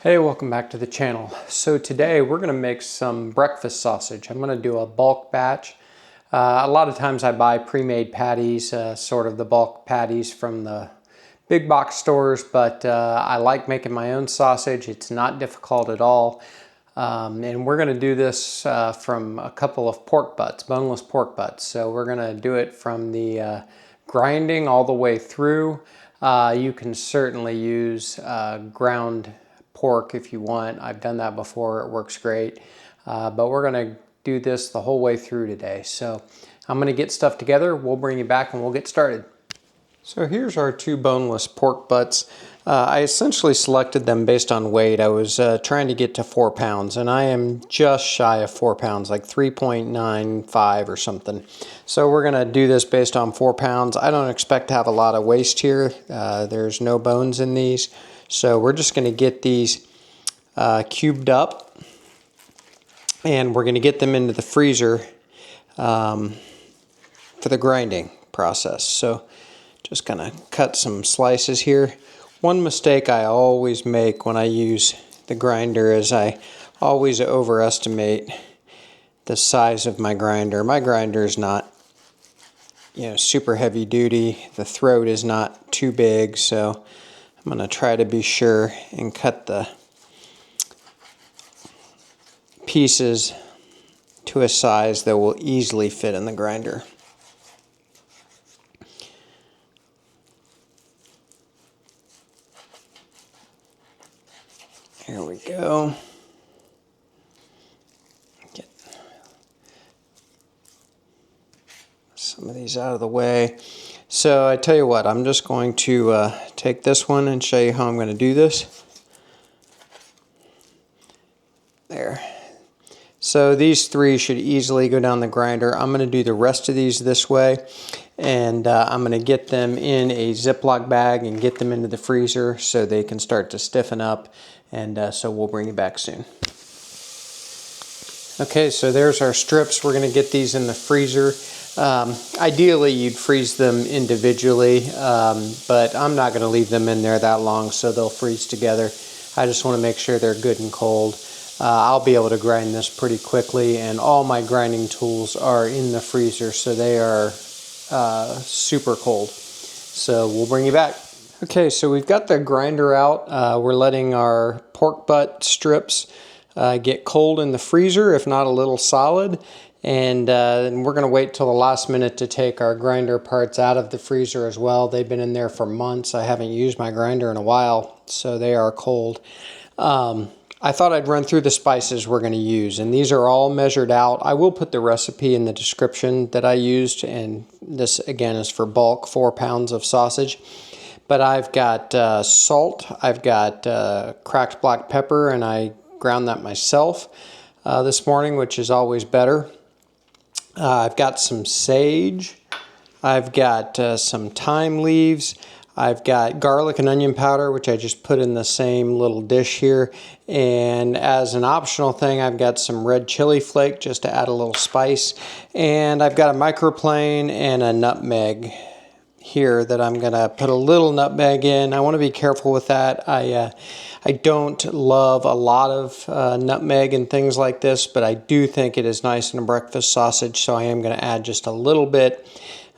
Hey, welcome back to the channel. So today we're going to make some breakfast sausage. I'm going to do a bulk batch. A lot of times I buy pre-made patties, sort of the bulk patties from the big box stores, but I like making my own sausage. It's not difficult at all. And we're going to do this from a couple of pork butts, boneless pork butts. So we're going to do it from the grinding all the way through. You can certainly use ground pork if you want. I've done that before. It works great. But we're going to do this the whole way through today. So I'm going to get stuff together. We'll bring you back and we'll get started. So here's our two boneless pork butts. I essentially selected them based on weight. I was trying to get to 4 pounds, and I am just shy of 4 pounds, like 3.95 or something. So we're going to do this based on 4 pounds. I don't expect to have a lot of waste here. There's no bones in these. So we're just going to get these cubed up, and we're going to get them into the freezer for the grinding process. So just going to cut some slices here. One mistake I always make when I use the grinder is I always overestimate the size of my grinder. My grinder is not, super heavy duty. The throat is not too big, so I'm going to try to be sure and cut the pieces to a size that will easily fit in the grinder. Here we go. Get some of these out of the way. So I tell you what, I'm just going to take this one and show you how I'm going to do this. There. So these three should easily go down the grinder. I'm going to do the rest of these this way, and I'm going to get them in a Ziploc bag and get them into the freezer so they can start to stiffen up, and so we'll bring you back soon. Okay, so there's our strips. We're going to get these in the freezer. Ideally, you'd freeze them individually, but I'm not going to leave them in there that long, so they'll freeze together. I just want to make sure they're good and cold. I'll be able to grind this pretty quickly, and all my grinding tools are in the freezer, so they are super cold. So we'll bring you back. Okay, so we've got the grinder out. We're letting our pork butt strips get cold in the freezer, if not a little solid. And we're going to wait till the last minute to take our grinder parts out of the freezer as well. They've been in there for months. I haven't used my grinder in a while, so they are cold. I thought I'd run through the spices we're going to use, and these are all measured out. I will put the recipe in the description that I used, and this again is for bulk, 4 pounds of sausage. But I've got salt, I've got cracked black pepper, and I ground that myself this morning, which is always better. I've got some sage, I've got some thyme leaves, I've got garlic and onion powder, which I just put in the same little dish here. And as an optional thing, I've got some red chili flake just to add a little spice. And I've got a microplane and a nutmeg here that I'm going to put a little nutmeg in. I want to be careful with that. I don't love a lot of nutmeg and things like this, but I do think it is nice in a breakfast sausage, so I am going to add just a little bit.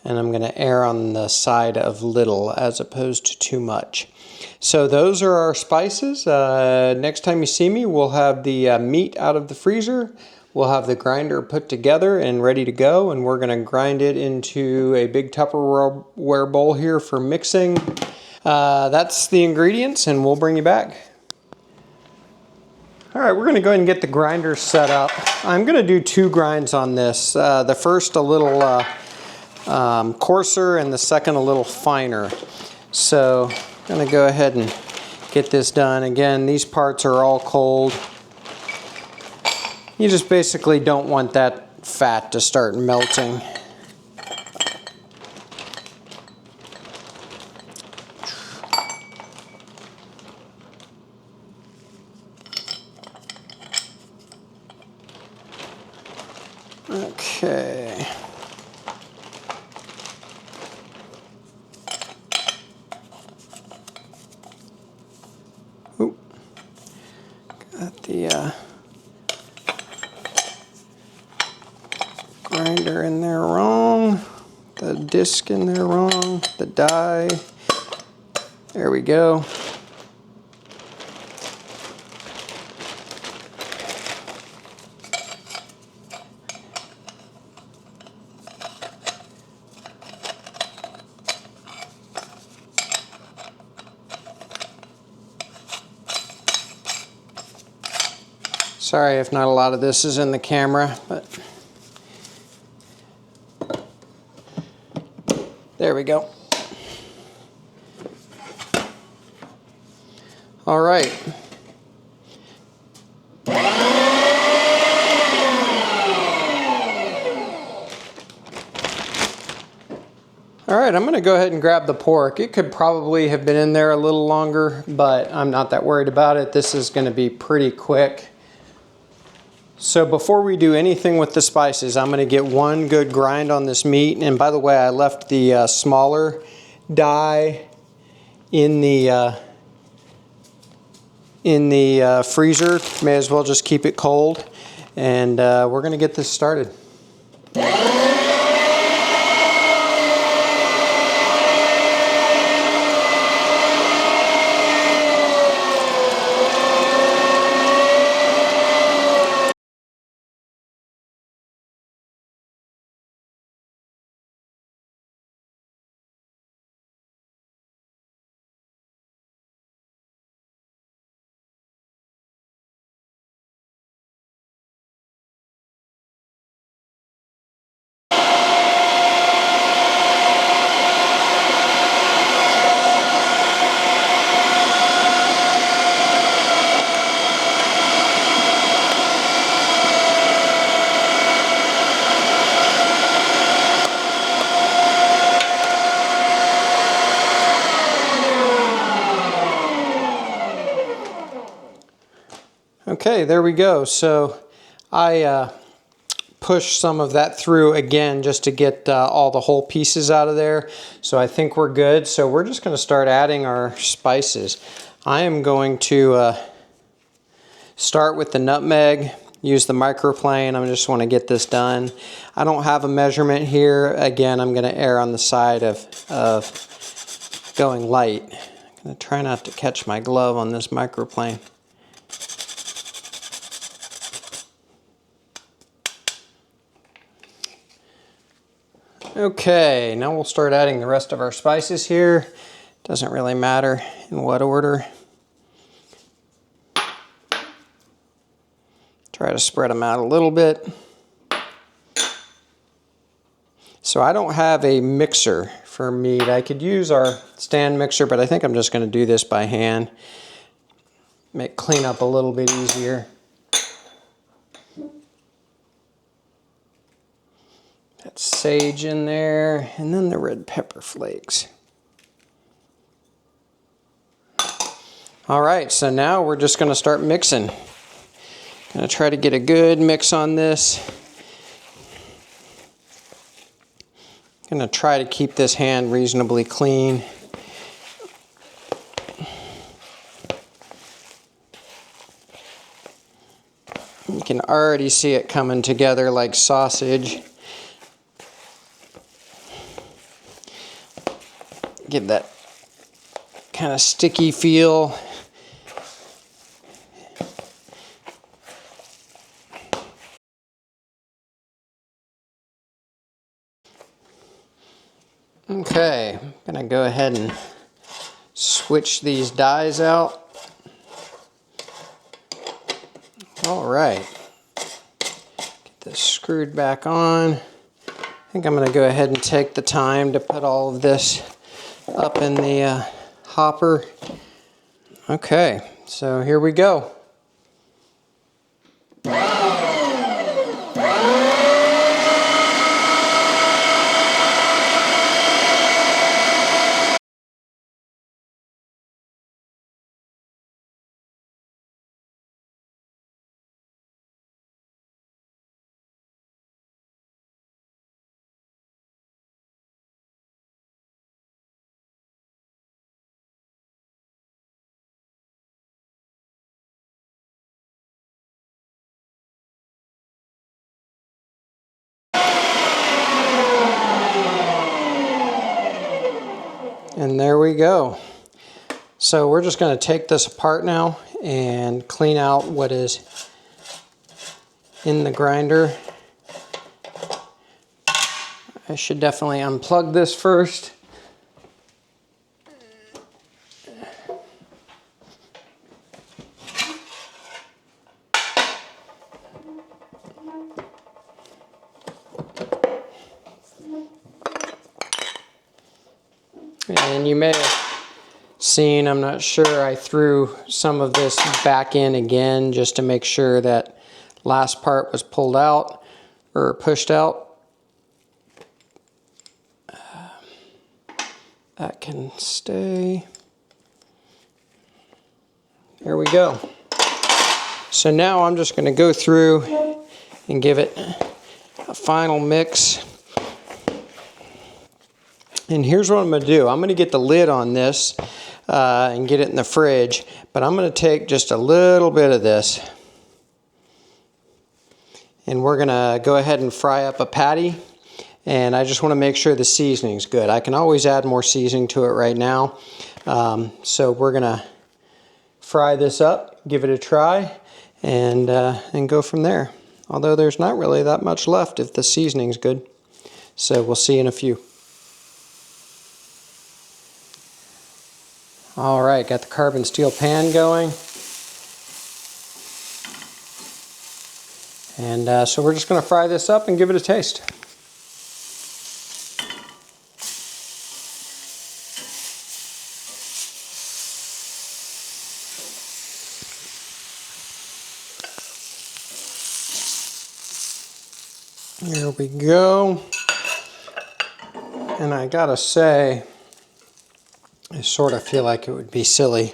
And I'm going to err on the side of little as opposed to too much. So those are our spices. Next time you see me, we'll have the meat out of the freezer. We'll have the grinder put together and ready to go, and we're going to grind it into a big Tupperware bowl here for mixing. That's the ingredients, and we'll bring you back. All right, we're going to go ahead and get the grinder set up. I'm going to do 2 grinds on this. The first a little coarser, and the second a little finer. So I'm going to go ahead and get this done. Again, these parts are all cold. You just basically don't want that fat to start melting. Okay. Oop. Got the grinder in there wrong, the disc in there wrong, the die. There we go. Sorry if not a lot of this is in the camera, but there we go. All right. All right, I'm gonna go ahead and grab the pork. It could probably have been in there a little longer, but I'm not that worried about it. This is gonna be pretty quick. So before we do anything with the spices, I'm gonna get one good grind on this meat. And by the way, I left the smaller die in the freezer. May as well just keep it cold. And we're gonna get this started. Okay, there we go. So I pushed some of that through again just to get all the whole pieces out of there. So I think we're good. So we're just going to start adding our spices. I am going to start with the nutmeg, use the microplane. I just want to get this done. I don't have a measurement here. Again, I'm going to err on the side of going light. I'm going to try not to catch my glove on this microplane. Okay, now we'll start adding the rest of our spices here. Doesn't really matter in what order. Try to spread them out a little bit. So I don't have a mixer for meat. I could use our stand mixer, but I think I'm just going to do this by hand. Make cleanup a little bit easier. Got sage in there, and then the red pepper flakes. All right, so now we're just going to start mixing. Gonna try to get a good mix on this. Gonna try to keep this hand reasonably clean. You can already see it coming together like sausage. Give that kind of sticky feel. Okay, I'm gonna go ahead and switch these dies out. All right, get this screwed back on. I think I'm gonna go ahead and take the time to put all of this up in the hopper. Okay, so here we go. And there we go. So we're just going to take this apart now and clean out what is in the grinder. I should definitely unplug this first. And you may have seen, I'm not sure, I threw some of this back in again just to make sure that last part was pulled out or pushed out. That can stay. There we go. So now I'm just going to go through and give it a final mix. And here's what I'm going to do. I'm going to get the lid on this and get it in the fridge. But I'm going to take just a little bit of this. And we're going to go ahead and fry up a patty. And I just want to make sure the seasoning's good. I can always add more seasoning to it right now. So we're going to fry this up, give it a try, and go from there. Although there's not really that much left if the seasoning's good. So we'll see in a few. All right, got the carbon steel pan going. And so we're just going to fry this up and give it a taste. There we go. And I gotta say, I sort of feel like it would be silly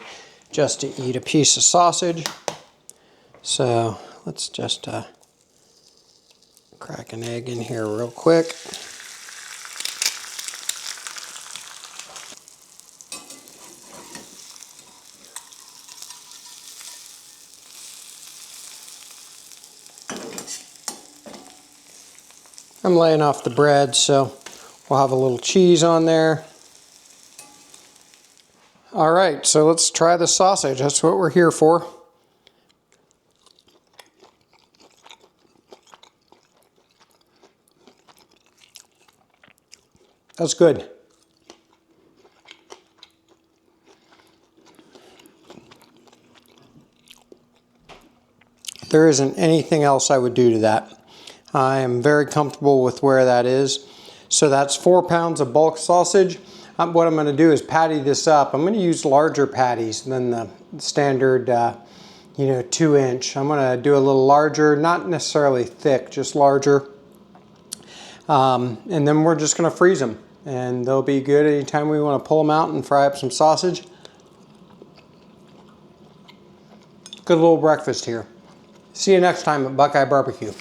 just to eat a piece of sausage. So let's just crack an egg in here real quick. I'm laying off the bread, so we'll have a little cheese on there. All right, so let's try the sausage. That's what we're here for. That's good. There isn't anything else I would do to that. I am very comfortable with where that is. So that's 4 pounds of bulk sausage. What I'm going to do is patty this up. I'm going to use larger patties than the standard 2-inch. I'm going to do a little larger, not necessarily thick, just larger. And then we're just going to freeze them. And they'll be good anytime we want to pull them out and fry up some sausage. Good little breakfast here. See you next time at Buckeye Barbecue.